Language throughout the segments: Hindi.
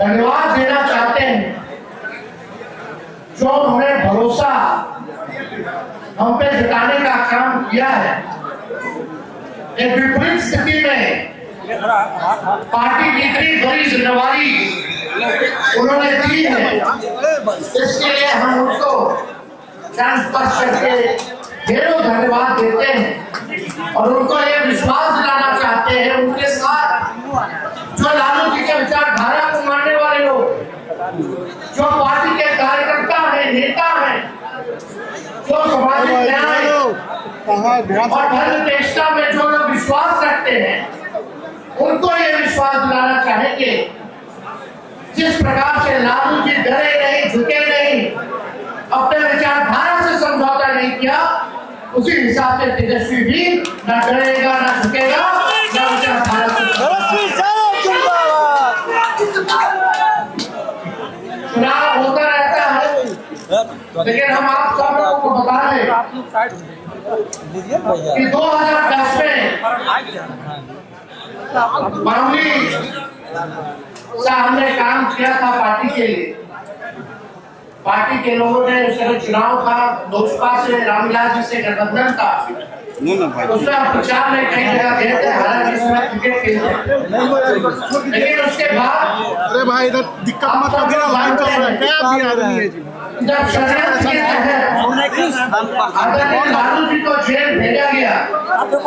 धन्यवाद देना चाहते हैं जो उन्होंने भरोसा हम पे जताने का काम किया है। एक विपरीत स्थिति में पार्टी की इतनी बड़ी जिम्मेवारी उन्होंने दी है, इसके लिए हम उनको स्पर्श करके ढेरों धन्यवाद देते हैं और उनको ये विश्वास दिलाना चाहते हैं उनके साथ जो लालू जी के विचारधारा को मानने वाले लोग, जो पार्टी के कार्यकर्ता हैं, नेता हैं, जो सामाजिक न्याय और धर्मनिष्ठा में जो लोग विश्वास रखते हैं, उनको ये विश्वास दिलाना चाहेंगे जिस प्रकार से लालू जी डरे नहीं, झुके नहीं, अपने विचारधारा से समझौता नहीं किया, उसी हिसाब से तेजस्वी भी न डरेगा, न झुकेगा, न विचारधारा से। चुनाव होता रहता है, लेकिन हम आप सब लोगों को बता दें कि 2010 में मामूली सा हमने काम किया था पार्टी के लिए। पार्टी के लोगों ने उस समय चुनाव था, लोजपा से रामविलास जी से गठबंधन था, उसमें प्रचार में कई जगह गए थे, हालांकि इसमें क्रिकेट खेलते, लेकिन उसके बाद अरे भाई इधर दिक्कत मत कर देना, लाइन चल रहा है, क्या भी आदमी है जी। जब षड्यंत्र के तहत आदरणीय लालू जी को जेल भेजा गया तो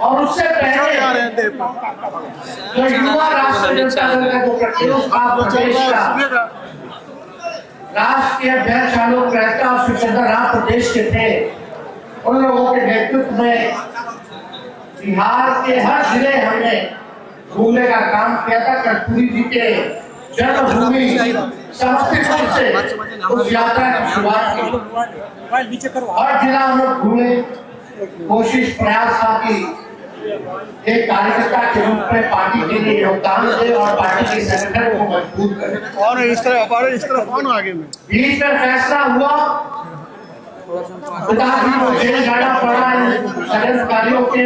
और उससे पहले जो युवा राष्ट्रीय जनता दल का जो प्रत्युष राष्ट्रीय अध्यक्ष आलोक मेहता और शिवचंद्र राम प्रदेश के थे, उन लोगों के नेतृत्व में बिहार के हर जिले हमने घूमने का काम किया था। कर्पूरी जी के जन्मभूमि समस्तीपुर से उस यात्रा की शुरुआत की। हर जिला हम लोग घूमे, कोशिश प्रयास था कि एक कार्यकर्ता के रूप में पार्टी के लिए योगदान दे और पार्टी के संगठन को मजबूत करे। और इस तरफ कौन आगे में बीच में फैसला हुआ, पिताजी को जेल जाना पड़ा, षड्यंत्रकारियों के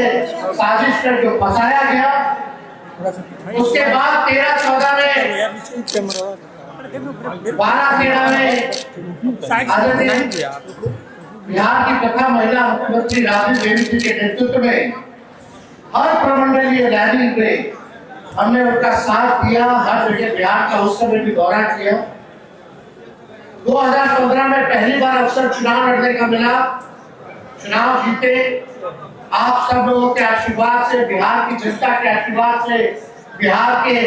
साजिश कर जो फंसाया गया। उसके बाद 13-14 में 12-13 में बिहार की तथा महिला मुख्यमंत्री राबड़ी देवी जी के नेतृत्व में हर प्रमंडलीय रैली में हमने उनका साथ दिया, हर जगह बिहार का उस समय भी दौरा किया। 2015 में पहली बार अवसर चुनाव लड़ने का मिला, चुनाव जीते। आप सब लोगों के आशीर्वाद से, बिहार की जनता के आशीर्वाद से बिहार के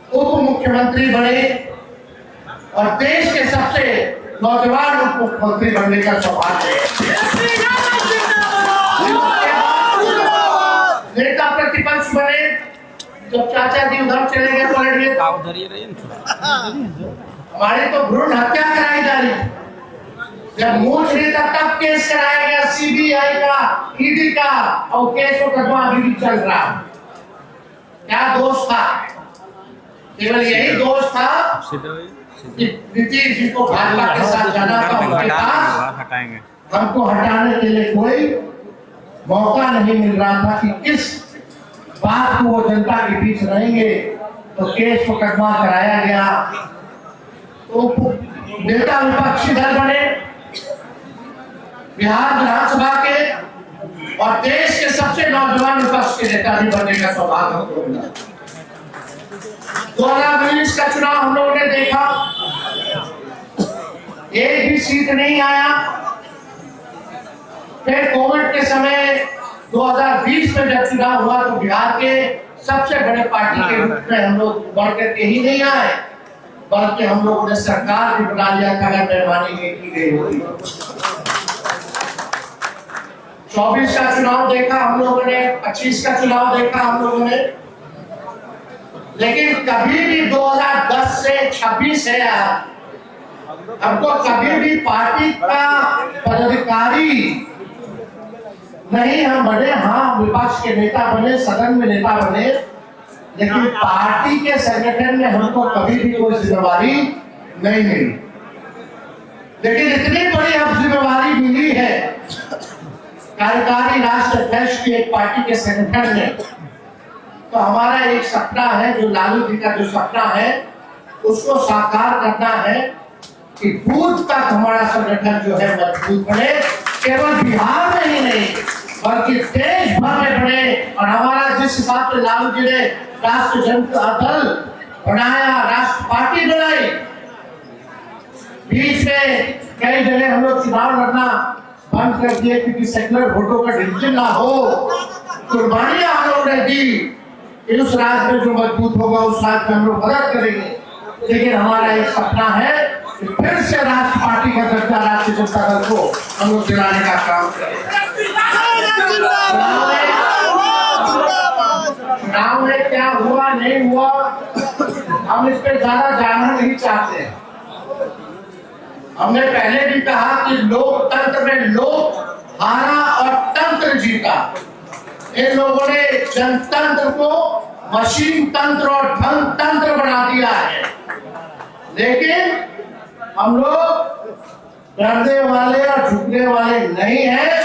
उप मुख्यमंत्री बने और देश के सबसे नौजवान उप मुख्यमंत्री बनने का सौभाग्य नेता प्रतिपक्ष बने। जब चाचा जी उधर चले गए पलट गए, हमारी तो भ्रूण हत्या कराई जा रही। जब मूल नेता तब केस कराया गया सीबीआई का, ईडी का, और केस को कदमा अभी भी चल रहा। क्या दोष था? केवल यही दोष था कि नीतीश जी को भाजपा के साथ जाना था, उनके पास हमको हटाने के लिए कोई मौका नहीं मिल रहा था कि किस बात को वो जनता के बीच रहेंगे, तो केस को कदमा कराया गया। तो नेता विपक्षी दल बने, बिहार विधानसभा के और देश के सबसे नौजवान विपक्ष के नेता भी बनने का सौभाग्य हमको मिला। 2019 का चुनाव हम लोगों ने देखा, एक भी सीट नहीं आया। फिर कोविड के समय 2020 में जब चुनाव हुआ तो बिहार के सबसे बड़े पार्टी के रूप में हम लोग बढ़ करके ही नहीं आए, बल्कि हम लोगों ने सरकार भी बना लिया था अगर बेईमानी नहीं की गई होती। 24 का चुनाव देखा हम लोगों ने, 25 का चुनाव देखा हम लोगों ने, लेकिन कभी भी 2010 से 26 है यार, हमको कभी भी पार्टी का पदाधिकारी नहीं हम बने। हाँ, विपक्ष के नेता बने, सदन में नेता बने, लेकिन पार्टी के संगठन में हमको कभी भी कोई जिम्मेवारी नहीं मिली। लेकिन इतनी बड़ी अब जिम्मेवारी मिली है कार्यकारी राष्ट्र अध्यक्ष की एक पार्टी के संगठन में, तो हमारा एक सपना है, जो लालू जी का जो सपना है उसको साकार करना है कि बूथ तक हमारा संगठन जो है मजबूत बने, केवल बिहार में ही नहीं बल्कि देश भर में बने। और हमारा जिस हिसाब से लालू जी ने राष्ट्रीय जनता दल बनाया, राष्ट्र पार्टी बनाई, बीच में कई जगह हम लोग चुनाव लड़ना बंद कर दिए क्योंकि सेकुलर वोटों का डिवीजन ना हो। कुर्बानियां हम लोगों ने दी, उस राज्य में जो मजबूत होगा उस राज्य में हम लोग मदद करेंगे। लेकिन हमारा एक सपना है कि फिर से राष्ट्र पार्टी का दर्जा राष्ट्रीय जनता दल को हम लोग दिलाने का काम करें। चुनाव में क्या हुआ नहीं हुआ हम इस पे ज्यादा जानना नहीं चाहते। हमने पहले भी कहा कि लोकतंत्र में लोक हारा और तंत्र जीता। इन लोगों ने जनतंत्र को मशीन तंत्र और धन तंत्र बना दिया है। लेकिन हम लोग डरने वाले और झुकने वाले नहीं हैं।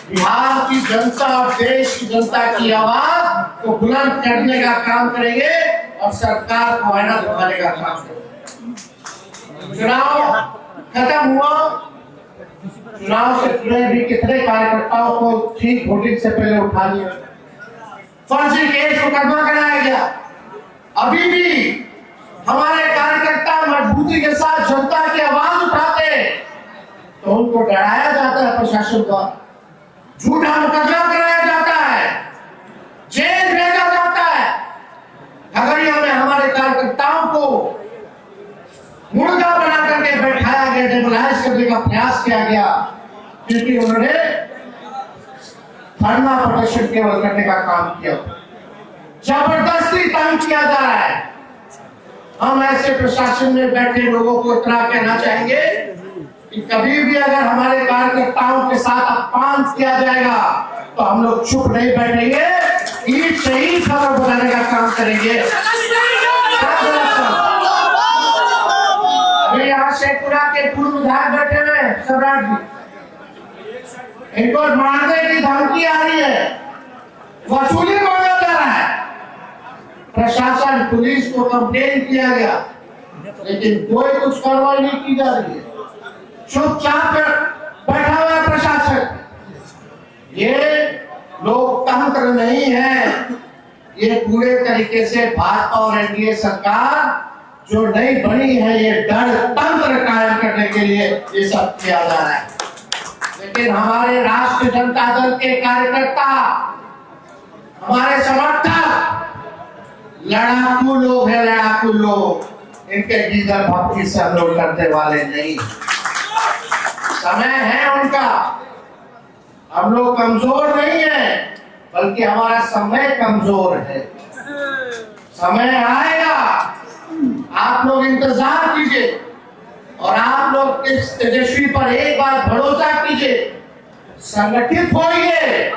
बिहार की जनता और देश की जनता की आवाज को बुलंद करने का काम करेंगे और सरकार को आईना दिखाने का काम करेंगे। चुनाव खत्म हुआ, चुनाव से जुड़े भी कितने कार्यकर्ताओं को ठीक वोटिंग से पहले उठा लिया, फर्जी केस मुकदमा कराया गया। अभी भी हमारे कार्यकर्ता मजबूती के साथ जनता की आवाज उठाते तो उनको डराया जाता है प्रशासन द्वारा, झूठा मुकदमा कराया जाता है, जेल भेजा जाता है। खगड़िया में हमारे कार्यकर्ताओं को मुर्गा बना करके बैठाया गया, डेमोलाइज करने का प्रयास किया गया क्योंकि उन्होंने धरना प्रदर्शन केवल करने का काम किया। जबरदस्ती तंग किया जा रहा है। हम ऐसे प्रशासन में बैठे लोगों को इतना कहना चाहेंगे कि कभी भी अगर हमारे कार्यकर्ताओं के साथ अपमान किया जाएगा तो हम लोग चुप नहीं बैठेंगे, ईट से ही खबर बनाने का काम करेंगे। अभी यहाँ शेखपुरा के पूर्व विधायक बैठे हुए सम्राट जी, इनको मारने की धमकी आ रही है, वसूली मांगा जा रहा है। प्रशासन पुलिस को कंप्लेन किया गया लेकिन कोई कुछ कार्रवाई नहीं की जा रही है, चुपचाप बैठा हुआ है प्रशासन। ये लोकतंत्र नहीं है, ये पूरे तरीके से भाजपा और एनडीए सरकार जो नई बनी है ये डर तंत्र कायम करने के लिए ये सब किया जा रहा है। लेकिन हमारे राष्ट्रीय जनता दल के कार्यकर्ता, हमारे समर्थक लड़ाकू लोग हैं, लड़ाकू लोग, इनके गीदड़ भक्ति से हम लोग करने वाले नहीं। समय है उनका, हम लोग कमजोर नहीं है बल्कि हमारा समय कमजोर है। समय आएगा, आप लोग इंतजार कीजिए और आप लोग इस तेजस्वी पर एक बार भरोसा कीजिए, संगठित होइए,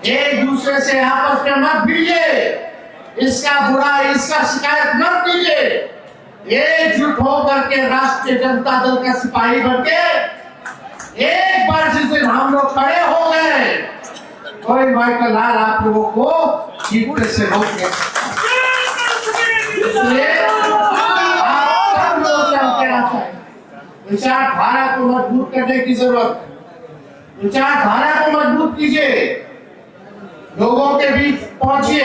एक दूसरे से आपस में मत भिड़िए, इसका बुरा इसका शिकायत मत कीजिए, एकजुट होकर के राष्ट्रीय जनता दल का सिपाही बनके एक बार जिस दिन हम लोग खड़े हो गए कोई माइकल लाल आप लोगों को जीतने से रोक नहीं सकता। इसलिए आप सब लोग से हम कहना चाहेंगे, विचारधारा को मजबूत करने की जरूरत है। विचारधारा को मजबूत कीजिए, लोगों के बीच पहुंचिए,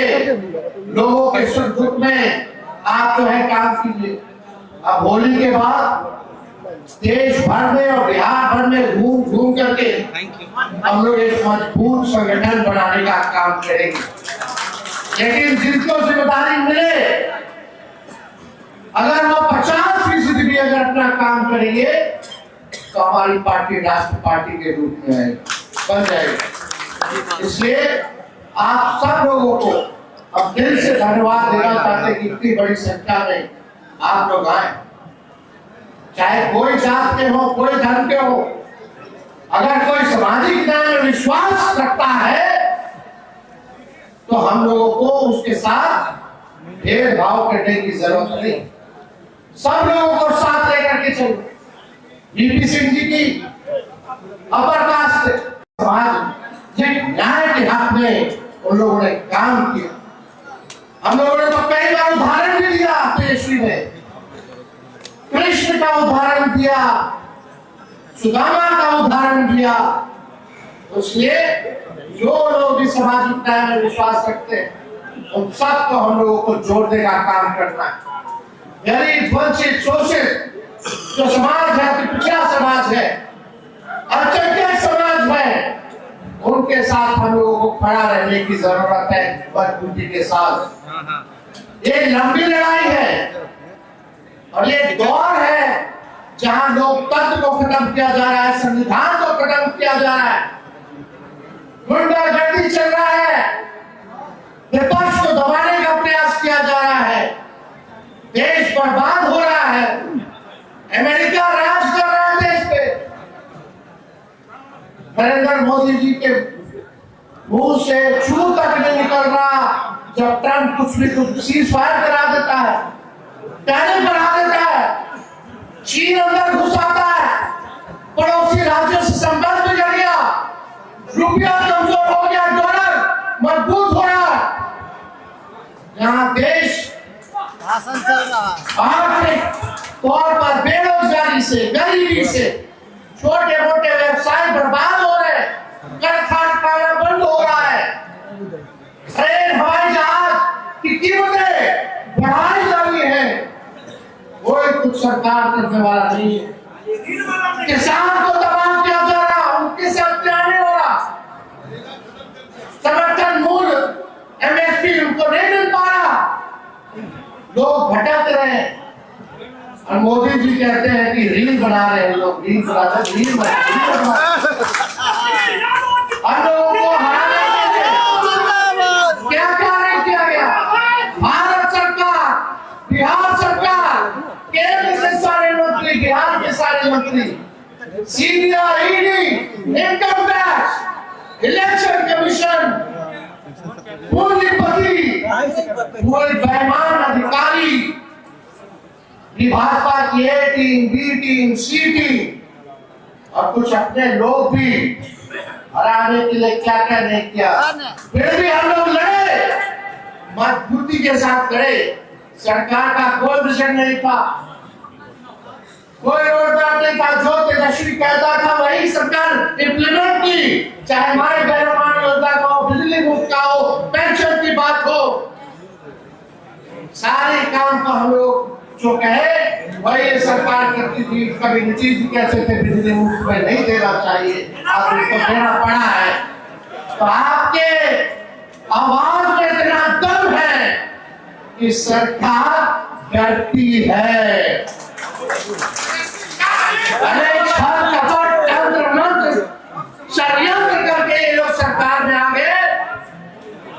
लोगों के सुख दुख में आप जो है काम कीजिए। अब होली के बाद देश भर में और बिहार भर में घूम घूम करके हम लोग एक मजबूत संगठन बनाने का काम करेंगे। लेकिन जिनको जिम्मेदारी मिले, अगर वो 50% भी अगर अपना काम करेंगे तो हमारी पार्टी राष्ट्र पार्टी के रूप में बन जाएगी। इसलिए आप सब लोगों को अब दिल से धन्यवाद देना चाहते कि इतनी बड़ी संख्या में आप लोग आए, चाहे कोई जात के हो, कोई धर्म के हो। अगर कोई सामाजिक न्याय में विश्वास रखता है तो हम लोगों को उसके साथ भेदभाव करने की जरूरत नहीं, सब लोगों को साथ लेकर के चलो। वीपी सिंह जी की अपर कास्ट समाज के हक में उन लोगों ने काम किया। हम लोगों ने तो कई बार उदाहरण भी दिया, पेशवी में कृष्ण का उदाहरण दिया, सुदामा का उदाहरण दिया। इसलिए जो लोग इस सामाजिक न्याय में विश्वास रखते हैं उन सबको हम लोगों को जोड़ने का काम करना है। गरीब, वंचित, शोषित जो समाज है, पिछड़ा समाज है, अल्पसंख्यक समाज है, उनके साथ हम लोगों को खड़ा रहने की जरूरत है मजबूती के साथ। ये लंबी लड़ाई है और ये दौर है जहां लोकतंत्र को खत्म किया जा रहा है, संविधान को खत्म किया जा रहा है, गुंडागर्दी चल रहा है, विपक्ष को दबाने का प्रयास किया जा रहा है, देश बर्बाद हो रहा है, अमेरिका राज कर रहा है देश पे। नरेंद्र मोदी जी के मुंह से छू तक नहीं निकल रहा जब ट्रंप कुछ भी कुछ सीज फायर करा देता है, टैरिफ बढ़ा देता है, चीन अंदर घुस आता है, पड़ोसी राज्यों से संबंध बिगड़ गया, रुपया कमजोर हो गया, डॉलर मजबूत हो रहा, यहाँ देश शासन चल रहा है। आर्थिक तौर पर बेरोजगारी से, गरीबी से, छोटे मोटे व्यवसाय बर्बाद हो रहे, कारखाना बंद हो रहा है, ट्रेन, हवाई जहाज की कीमतें बढ़ाई जा रही है, कोई कुछ सरकार करने वाला नहीं है। किसान को दबाव किया जा रहा, उनके साथ क्या नहीं हो रहा, समर्थन मूल्य एमएसपी उनको नहीं मिल पा रहा, लोग भटक रहे हैं। और मोदी जी कहते हैं कि रील बना रहे हैं, लोग रील बना रहे हैं, रील बना रहे हैं। हम लोगों को हराने के लिए क्या क्या नहीं किया गया। भारत सरकार, बिहार सरकार, केंद्र के सारे मंत्री, बिहार के सारे मंत्री, CBI, ED, income tax, election commission, पूंजीपति, पूरे बेईमान अधिकारी, भाजपा की ए टीम, बी टीम, सी टीम और कुछ अपने लोग भी हराने के लिए क्या क्या नहीं किया। फिर भी हम लोग लड़े, मजबूती के साथ लड़े। सरकार का कोई विजन नहीं था, कोई रोडमैप नहीं था, जो तेजस्वी कहता था वही सरकार इम्प्लीमेंट की, चाहे हमारे गैरमान योजना का हो, बिजली मुफ्त का हो, पेंशन की बात हो, सारे काम को हम लोग जो कहे वही सरकार करती थी। कभी नीतीश जी कहते थे बिजली मुफ्त में नहीं देना चाहिए, आप उनको देना पड़ा है। तो आपके आवाज में इतना दम है कि सरकार डरती है। अरे छल कपट तंत्र मंत्र षड्यंत्र करके ये लोग सरकार में आ गए,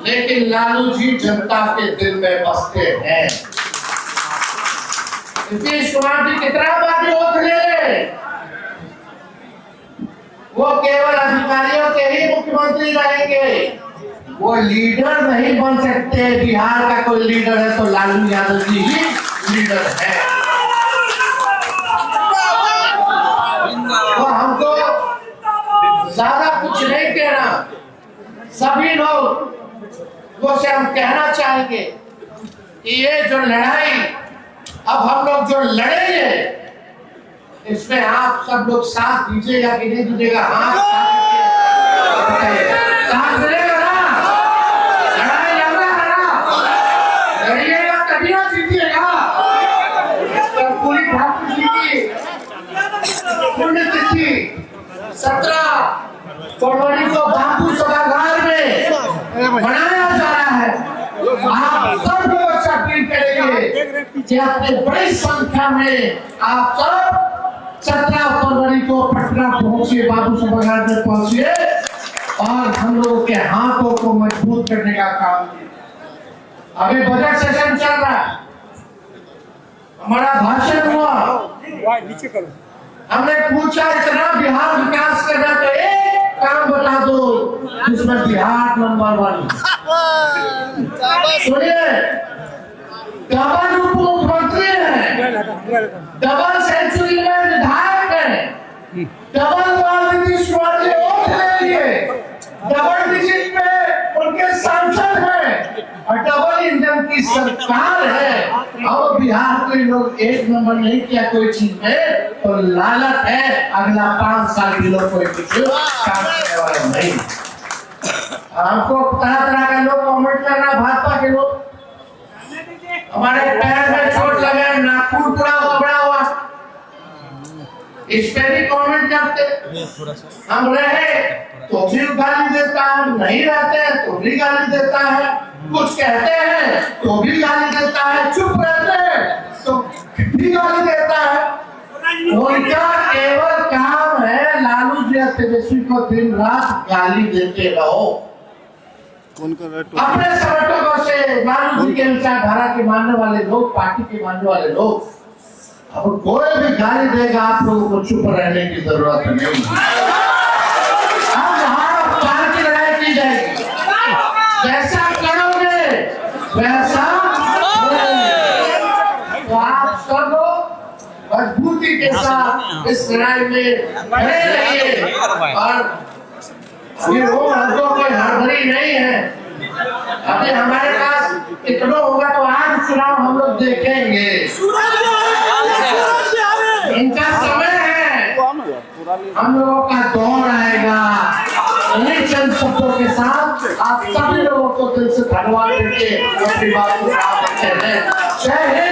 लेकिन लालू जी जनता के दिल में बसते हैं। नीतीश कुमार जी कितना बातें होते, वो केवल अधिकारियों के ही मुख्यमंत्री रहेंगे, वो लीडर नहीं बन सकते। बिहार का कोई लीडर है तो लालू यादव जी ही लीडर है। तो हमको ज्यादा कुछ नहीं कहना, सभी लोग से हम कहना चाहेंगे कि ये जो लड़ाई अब हम लोग जो लड़ेंगे इसमें आप सब लोग साथ दीजिएगा कि नहीं दीजिएगा? हाँ, साथ मिलेगा ना? लड़ाई लड़ना है ना? लड़िएगा तभी ना जीतिएगा। पूरी ठाकुर जी की पुण्यतिथि 17 फरवरी को बापू सभागार में मनाया जा रहा है। आप सब लोग अपील करेंगे कि अपने बड़ी संख्या में आप सब 17 फरवरी को पटना पहुंचिए, बाबू सभागार में पहुंचिए और हम लोगों के हाथों को मजबूत करने का काम कीजिए। अभी बजट सेशन चल रहा है, हमारा भाषण हुआ, हमने पूछा इतना बिहार विकास करना तो एक काम बता दो जिसमें बिहार नंबर 1। सुनिए, डबल उप मुख्यमंत्री है, डबल सेंचुरी में विधायक है, डबल नीतीश कुमार जी वोट लेंगे, डबल डिजिट में सांसद है और डबल इंजन की सरकार है और बिहार को इन लोग एक नंबर नहीं किया कोई चीज में, तो लालच है अगला 5 साल के लोग कोई कुछ काम करने वाला नहीं। हमको तरह तरह के लोग कमेंट कर रहा, भाजपा के लोग हमारे पैर में चोट लगे, नाखून पूरा उबड़ा हुआ, इस पे भी कमेंट करते। हम रहे तो भी गाली देता है, नहीं रहते तो भी गाली देता है, कुछ कहते हैं तो भी गाली देता है, चुप रहते हैं तो भी गाली देता है। उनका केवल काम है लालू जी तेजस्वी को दिन रात गाली देते रहो। अपने समर्थकों से लालू जी के विचारधारा के मानने वाले लोग, पार्टी के मानने वाले लोग, अब कोई भी गाली देगा आप लोगों को चुप रहने की जरूरत नहीं है। अब वहां पार की लड़ाई की जाएगी, जैसा करोगे वैसा तो आप सब लोग मजबूती के साथ इस लड़ाई में खड़े रहिए। और अभी वो हमको कोई हड़बड़ी नहीं है, अभी हमारे पास कितना होगा तो आज चुनाव हम लोग देखेंगे। इनका समय है, हम लोगों का दौर आएगा। इन्हीं चंद शब्दों के साथ आप सभी लोगों को दिल से धन्यवाद देके अपनी बात को आप कहते हैं। जय हिंद।